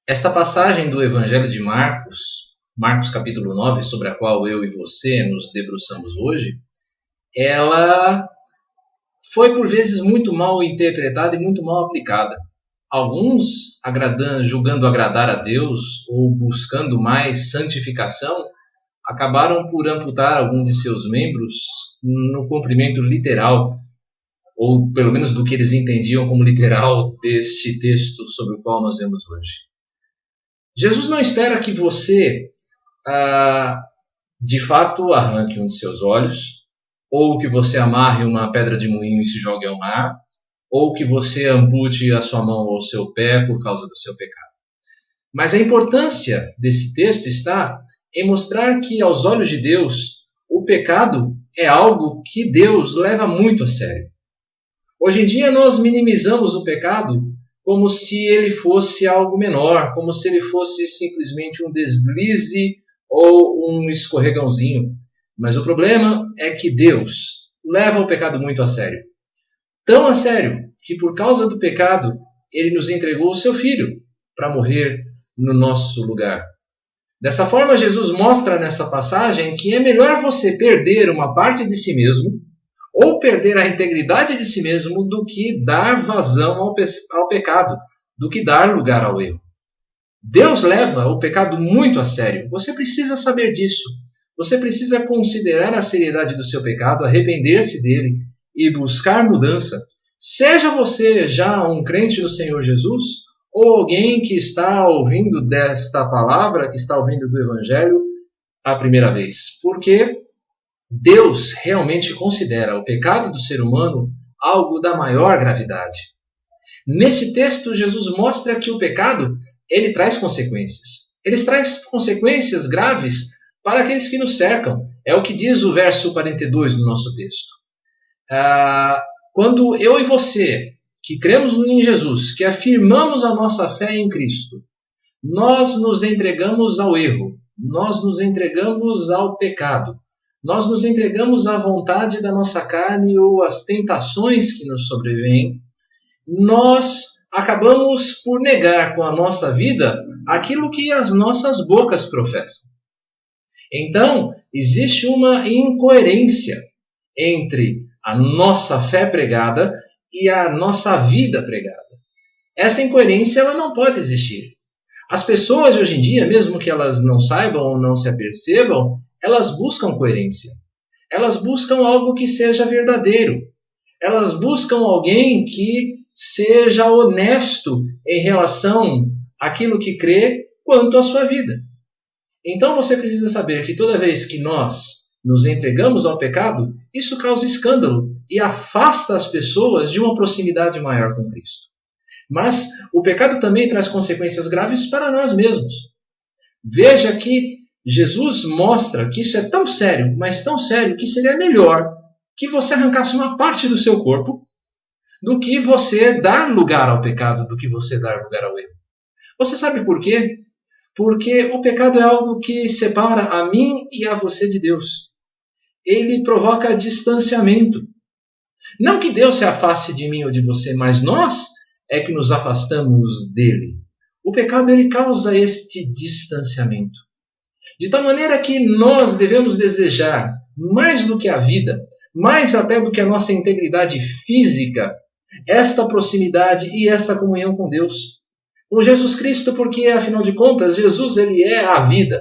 Esta passagem do Evangelho de Marcos, Marcos capítulo 9, sobre a qual eu e você nos debruçamos hoje, ela foi por vezes muito mal interpretada e muito mal aplicada. Alguns, julgando agradar a Deus ou buscando mais santificação, acabaram por amputar algum de seus membros no cumprimento literal, ou pelo menos do que eles entendiam como literal deste texto sobre o qual nós vemos hoje. Jesus não espera que você, de fato, arranque um de seus olhos, ou que você amarre uma pedra de moinho e se jogue ao mar, ou que você ampute a sua mão ou o seu pé por causa do seu pecado. Mas a importância desse texto está em mostrar que, aos olhos de Deus, o pecado é algo que Deus leva muito a sério. Hoje em dia nós minimizamos o pecado como se ele fosse algo menor, como se ele fosse simplesmente um deslize ou um escorregãozinho. Mas o problema é que Deus leva o pecado muito a sério. Tão a sério que, por causa do pecado, ele nos entregou o seu Filho para morrer no nosso lugar. Dessa forma, Jesus mostra nessa passagem que é melhor você perder uma parte de si mesmo ou perder a integridade de si mesmo do que dar vazão ao pecado, do que dar lugar ao erro. Deus leva o pecado muito a sério. Você precisa saber disso. Você precisa considerar a seriedade do seu pecado, arrepender-se dele e buscar mudança. Seja você já um crente no Senhor Jesus ou alguém que está ouvindo desta palavra, que está ouvindo do Evangelho a primeira vez. Porque Deus realmente considera o pecado do ser humano algo da maior gravidade. Nesse texto, Jesus mostra que o pecado ele traz consequências. Ele traz consequências graves para aqueles que nos cercam. É o que diz o verso 42 do nosso texto. Quando eu e você, que cremos em Jesus, que afirmamos a nossa fé em Cristo, nós nos entregamos ao erro, nós nos entregamos ao pecado, nós nos entregamos à vontade da nossa carne ou às tentações que nos sobrevêm, nós acabamos por negar com a nossa vida aquilo que as nossas bocas professam. Então, existe uma incoerência entre a nossa fé pregada e a nossa vida pregada. Essa incoerência ela não pode existir. As pessoas hoje em dia, mesmo que elas não saibam ou não se apercebam, elas buscam coerência. Elas buscam algo que seja verdadeiro. Elas buscam alguém que seja honesto em relação àquilo que crê quanto à sua vida. Então você precisa saber que toda vez que nós nos entregamos ao pecado, isso causa escândalo e afasta as pessoas de uma proximidade maior com Cristo. Mas o pecado também traz consequências graves para nós mesmos. Veja que Jesus mostra que isso é tão sério, mas tão sério, que seria melhor que você arrancasse uma parte do seu corpo do que você dar lugar ao pecado, do que você dar lugar ao erro. Você sabe por quê? Porque o pecado é algo que separa a mim e a você de Deus. Ele provoca distanciamento. Não que Deus se afaste de mim ou de você, mas nós é que nos afastamos dele. O pecado ele causa este distanciamento. De tal maneira que nós devemos desejar, mais do que a vida, mais até do que a nossa integridade física, esta proximidade e esta comunhão com Deus. Com Jesus Cristo, porque, afinal de contas, Jesus ele é a vida.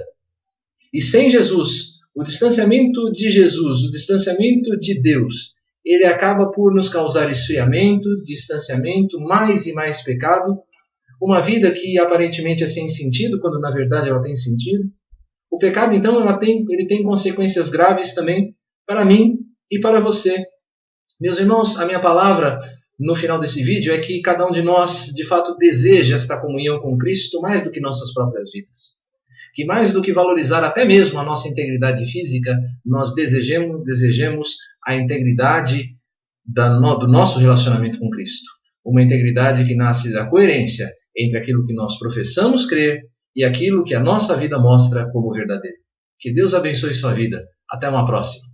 E sem Jesus, o distanciamento de Jesus, o distanciamento de Deus, ele acaba por nos causar esfriamento, distanciamento, mais e mais pecado, uma vida que aparentemente é sem sentido, quando na verdade ela tem sentido. O pecado, então, ele tem consequências graves também para mim e para você. Meus irmãos, a minha palavra no final desse vídeo é que cada um de nós, de fato, deseja esta comunhão com Cristo mais do que nossas próprias vidas. Que mais do que valorizar até mesmo a nossa integridade física, nós desejemos a integridade do nosso relacionamento com Cristo. Uma integridade que nasce da coerência entre aquilo que nós professamos crer e aquilo que a nossa vida mostra como verdadeiro. Que Deus abençoe sua vida. Até uma próxima.